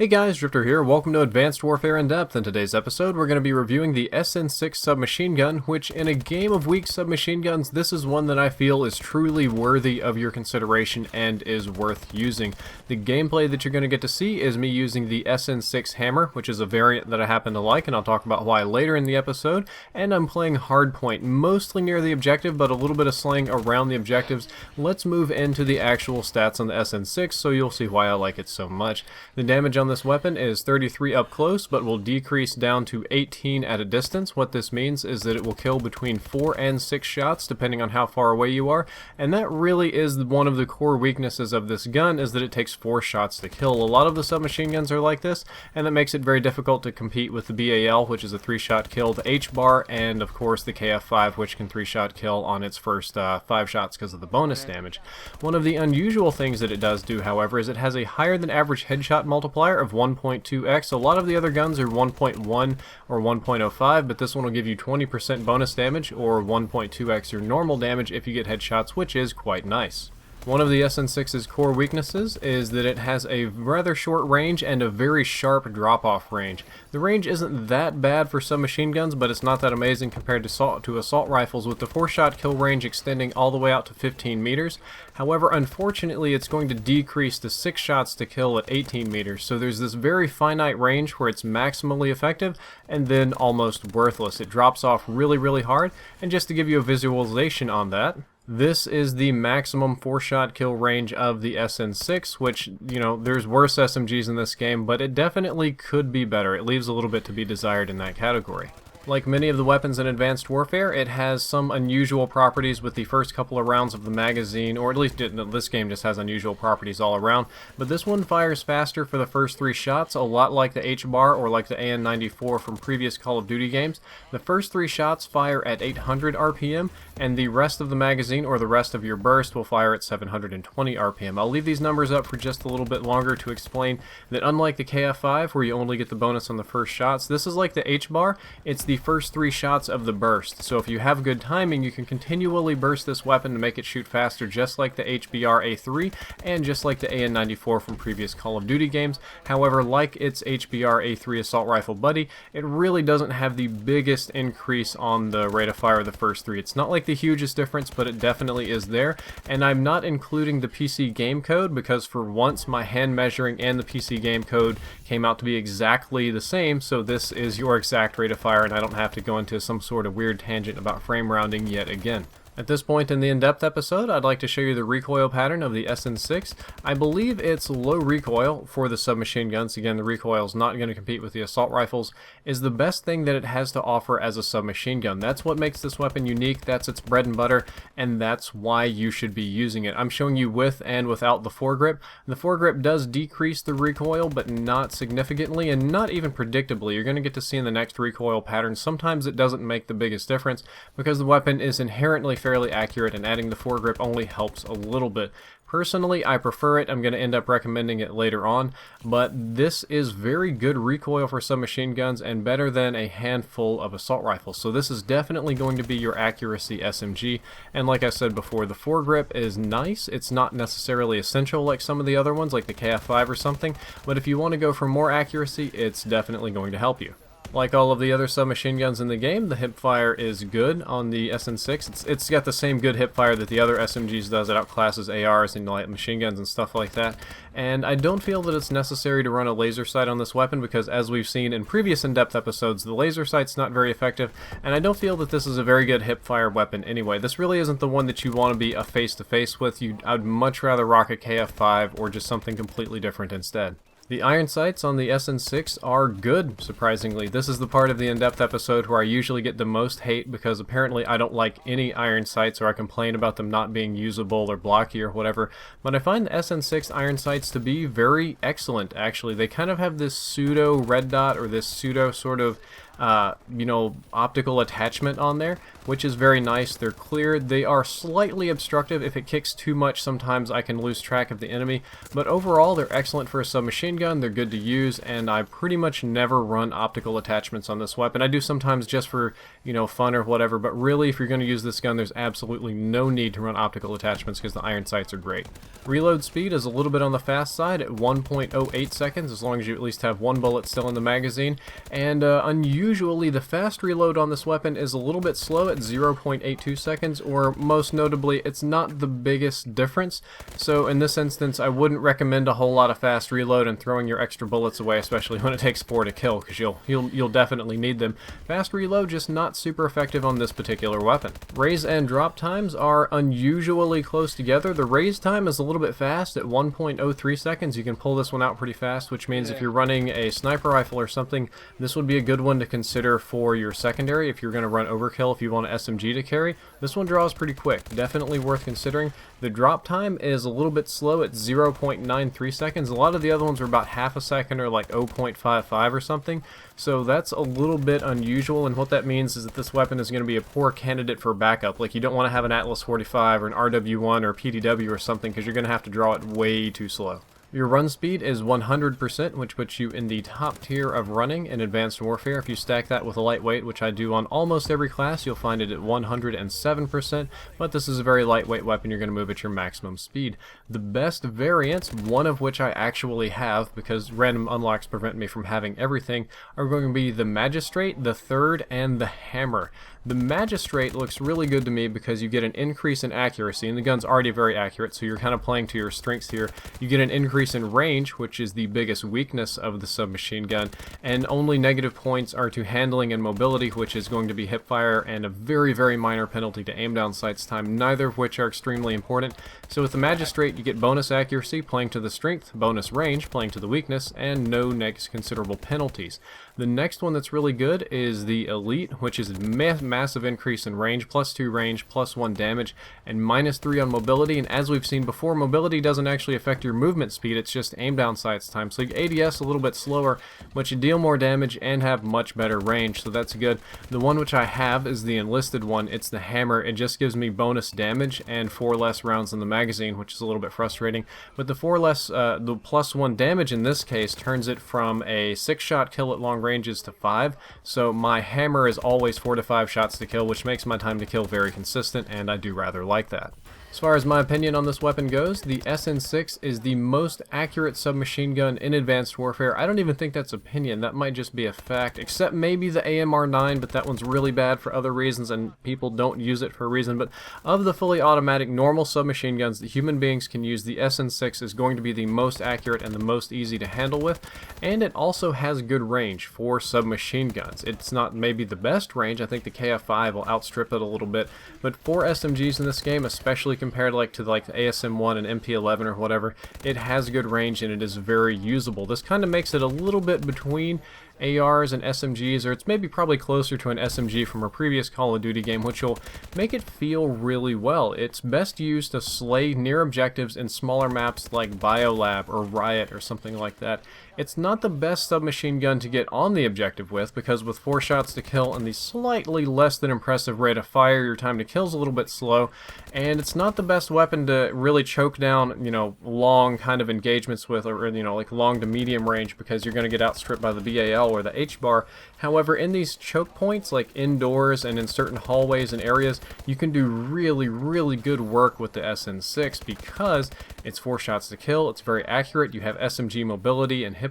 Hey guys, Drifter here. Welcome to Advanced Warfare in Depth. In today's episode, we're going to be reviewing the SN6 submachine gun, which in a game of weak submachine guns, this is one that I feel is truly worthy of your consideration and is worth using. The gameplay that you're going to get to see is me using the SN6 hammer, which is a variant that I happen to like, and I'll talk about why later in the episode. And I'm playing hardpoint, mostly near the objective, but a little bit of slaying around the objectives. Let's move into the actual stats on the SN6, so you'll see why I like it so much. The damage on this weapon is 33 up close, but will decrease down to 18 at a distance. What this means is that it will kill between 4 and 6 shots depending on how far away you are, and that really is one of the core weaknesses of this gun, is that it takes 4 shots to kill. A lot of the submachine guns are like this, and that makes it very difficult to compete with the BAL, which is a 3-shot kill, the H-bar, and of course the KF5, which can 3-shot kill on its first 5 shots because of the bonus damage. One of the unusual things that it does do, however, is it has a higher than average headshot multiplier of 1.2x. A lot of the other guns are 1.1 or 1.05, but this one will give you 20% bonus damage or 1.2x your normal damage if you get headshots, which is quite nice. One of the SN6's core weaknesses is that it has a rather short range and a very sharp drop-off range. The range isn't that bad for submachine guns, but it's not that amazing compared to assault rifles, with the 4-shot kill range extending all the way out to 15 meters. However, unfortunately, it's going to decrease to 6 shots to kill at 18 meters, so there's this very finite range where it's maximally effective and then almost worthless. It drops off really hard, and just to give you a visualization on that, this is the maximum 4-shot kill range of the SN6, which, you know, there's worse SMGs in this game, but it definitely could be better. It leaves a little bit to be desired in that category. Like many of the weapons in Advanced Warfare, it has some unusual properties with the first couple of rounds of the magazine, or at least this game just has unusual properties all around, but this one fires faster for the first 3 shots, a lot like the H-bar or like the AN94 from previous Call of Duty games. The first 3 shots fire at 800 RPM, and the rest of the magazine or the rest of your burst will fire at 720 RPM. I'll leave these numbers up for just a little bit longer to explain that unlike the KF5, where you only get the bonus on the first shots, this is like the H-bar. It's the first 3 shots of the burst, so if you have good timing, you can continually burst this weapon to make it shoot faster, just like the HBR-A3 and just like the AN94 from previous Call of Duty games. However, like its HBR-A3 assault rifle buddy, it really doesn't have the biggest increase on the rate of fire of the first 3. It's not like the hugest difference, but it definitely is there, and I'm not including the PC game code because for once my hand measuring and the PC game code came out to be exactly the same, so this is your exact rate of fire, and I don't have to go into some sort of weird tangent about frame rounding yet again. At this point in the in-depth episode, I'd like to show you the recoil pattern of the SN6. I believe it's low recoil for the submachine guns. Again, the recoil is not going to compete with the assault rifles. Is the best thing that it has to offer as a submachine gun. That's what makes this weapon unique. That's its bread and butter, and that's why you should be using it. I'm showing you with and without the foregrip. The foregrip does decrease the recoil, but not significantly and not even predictably. You're going to get to see in the next recoil pattern. Sometimes it doesn't make the biggest difference because the weapon is inherently fairly accurate, and adding the foregrip only helps a little bit. Personally, I prefer it. I'm going to end up recommending it later on, but this is very good recoil for submachine guns and better than a handful of assault rifles. So this is definitely going to be your accuracy SMG, and like I said before, the foregrip is nice. It's not necessarily essential like some of the other ones, like the KF5 or something, but if you want to go for more accuracy, it's definitely going to help you. Like all of the other submachine guns in the game, the hipfire is good on the SN6. It's got the same good hipfire that the other SMGs does. It outclasses ARs and light machine guns and stuff like that. And I don't feel that it's necessary to run a laser sight on this weapon because, as we've seen in previous in-depth episodes, the laser sight's not very effective, and I don't feel that this is a very good hipfire weapon anyway. This really isn't the one that you want to be a face-to-face with. I'd much rather rock a KF5 or just something completely different instead. The iron sights on the SN6 are good, surprisingly. This is the part of the in-depth episode where I usually get the most hate because apparently I don't like any iron sights, or I complain about them not being usable or blocky or whatever. But I find the SN6 iron sights to be very excellent, actually. They kind of have this pseudo red dot, or this pseudo sort of you know, optical attachment on there, which is very nice. They're clear. They are slightly obstructive. If it kicks too much, sometimes I can lose track of the enemy, but overall they're excellent for a submachine gun. They're good to use, and I pretty much never run optical attachments on this weapon. I do sometimes just for, you know, fun or whatever, but really if you're going to use this gun, there's absolutely no need to run optical attachments because the iron sights are great. Reload speed is a little bit on the fast side at 1.08 seconds, as long as you at least have one bullet still in the magazine, and unusually the fast reload on this weapon is a little bit slow at 0.82 seconds, or most notably it's not the biggest difference. So in this instance I wouldn't recommend a whole lot of fast reload and throwing your extra bullets away, especially when it takes 4 to kill, because you'll definitely need them. Fast reload just not super effective on this particular weapon. Raise and drop times are unusually close together. The raise time is a little bit fast at 1.03 seconds. You can pull this one out pretty fast, which means if you're running a sniper rifle or something, this would be a good one to consider for your secondary. If you're going to run overkill, if you want an SMG to carry, this one draws pretty quick. Definitely worth considering. The drop time is a little bit slow at 0.93 seconds. A lot of the other ones are about half a second or like 0.55 or something. So that's a little bit unusual, and what that means is that this weapon is going to be a poor candidate for backup. Like, you don't want to have an Atlas 45 or an RW1 or PDW or something, because you're going to have to draw it way too slow. Your run speed is 100%, which puts you in the top tier of running in Advanced Warfare. If you stack that with a lightweight, which I do on almost every class, you'll find it at 107%, but this is a very lightweight weapon. You're going to move at your maximum speed. The best variants, one of which I actually have because random unlocks prevent me from having everything, are going to be the Magistrate, the Third, and the Hammer. The Magistrate looks really good to me because you get an increase in accuracy, and the gun's already very accurate, so you're kind of playing to your strengths here. You get an increase in range, which is the biggest weakness of the submachine gun, and only negative points are to handling and mobility, which is going to be hipfire and a very, very minor penalty to aim down sights time, neither of which are extremely important. So with the Magistrate, you get bonus accuracy, playing to the strength, bonus range, playing to the weakness, and no next considerable penalties. The next one that's really good is the Elite, which is massive increase in range, +2 range, +1 damage, and -3 on mobility. And as we've seen before, mobility doesn't actually affect your movement speed, it's just aim down sights time. So you ADS a little bit slower, but you deal more damage and have much better range, so that's good. The one which I have is the enlisted one. It's the Hammer. It just gives me bonus damage and 4 less rounds in the magazine, which is a little bit frustrating. But the the +1 damage in this case turns it from a 6-shot kill at long ranges to 5. So my Hammer is always 4 to 5 shots to kill, which makes my time to kill very consistent, and I do rather like that. As far as my opinion on this weapon goes, the SN6 is the most accurate submachine gun in Advanced Warfare. I don't even think that's opinion, that might just be a fact, except maybe the AMR9, but that one's really bad for other reasons and people don't use it for a reason. But of the fully automatic normal submachine guns that human beings can use, the SN6 is going to be the most accurate and the most easy to handle with, and it also has good range for submachine guns. It's not maybe the best range, I think the KF5 will outstrip it a little bit, but for SMGs in this game, especially compared to the ASM1 and MP11 or whatever, it has good range and it is very usable. This kind of makes it a little bit between ARs and SMGs, or it's maybe probably closer to an SMG from a previous Call of Duty game, which will make it feel really well. It's best used to slay near objectives in smaller maps like Biolab or Riot or something like that. It's not the best submachine gun to get on the objective with, because with 4 shots to kill and the slightly less than impressive rate of fire, your time to kill is a little bit slow, and it's not the best weapon to really choke down, you know, long kind of engagements with, or, you know, like long to medium range, because you're going to get outstripped by the BAL or the H-bar. However, in these choke points, like indoors and in certain hallways and areas, you can do really, really good work with the SN6 because it's 4 shots to kill, it's very accurate, you have SMG mobility and hipfire.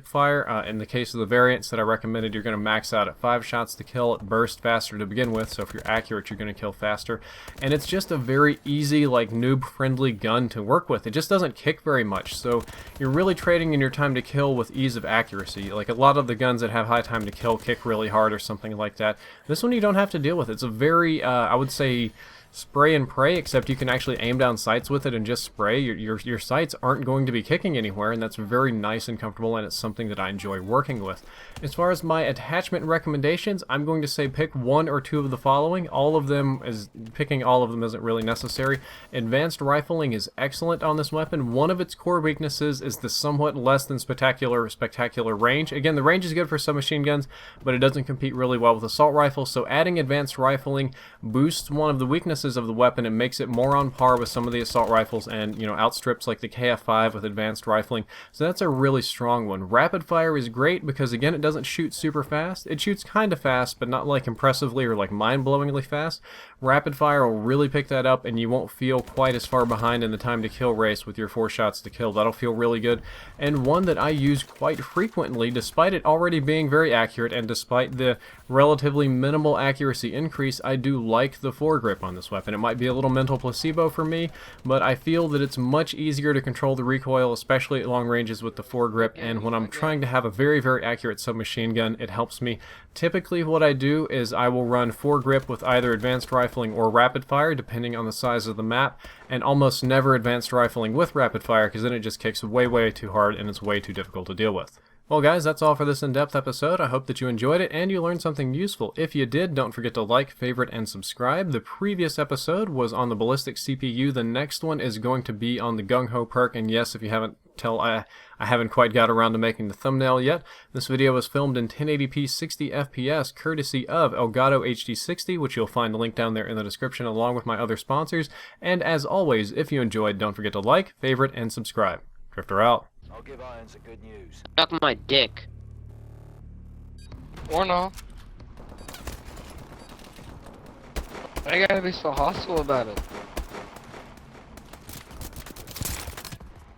In the case of the variants that I recommended, you're going to max out at 5 shots to kill. It bursts faster to begin with, so if you're accurate, you're going to kill faster. And it's just a very easy, like noob-friendly gun to work with. It just doesn't kick very much, so you're really trading in your time to kill with ease of accuracy. Like a lot of the guns that have high time to kill kick really hard or something like that. This one you don't have to deal with. It's a very, I would say, spray and pray, except you can actually aim down sights with it and just spray. Your sights aren't going to be kicking anywhere, and that's very nice and comfortable, and it's something that I enjoy working with. As far as my attachment recommendations, I'm going to say pick one or two of the following. Picking all of them isn't really necessary. Advanced rifling is excellent on this weapon. One of its core weaknesses is the somewhat less than spectacular range. Again, the range is good for submachine guns, but it doesn't compete really well with assault rifles, so adding advanced rifling boosts one of the weaknesses of the weapon and makes it more on par with some of the assault rifles, and outstrips like the KF5 with advanced rifling. So that's a really strong one. Rapid fire is great because, again, it doesn't shoot super fast. It shoots kind of fast, but not like impressively or like mind-blowingly fast. Rapid fire will really pick that up, and you won't feel quite as far behind in the time to kill race with your 4 shots to kill. That'll feel really good. And one that I use quite frequently, despite it already being very accurate and despite the relatively minimal accuracy increase, I do like the foregrip on this weapon. It might be a little mental placebo for me, but I feel that it's much easier to control the recoil, especially at long ranges with the foregrip, and when I'm trying to have a very, very accurate submachine gun, it helps me. Typically what I do is I will run foregrip with either advanced rifling or rapid fire, depending on the size of the map, and almost never advanced rifling with rapid fire, because then it just kicks way, way too hard and it's way too difficult to deal with. Well guys, that's all for this in-depth episode. I hope that you enjoyed it and you learned something useful. If you did, don't forget to like, favorite, and subscribe. The previous episode was on the ballistic CPU. The next one is going to be on the gung-ho perk, and yes, if you haven't I haven't quite got around to making the thumbnail yet. This video was filmed in 1080p 60 FPS courtesy of Elgato HD60, which you'll find linked down there in the description along with my other sponsors. And as always, if you enjoyed, don't forget to like, favorite, and subscribe. Drifter out. I'll give Irons a good news. Suck my dick. Or no. I gotta be so hostile about it.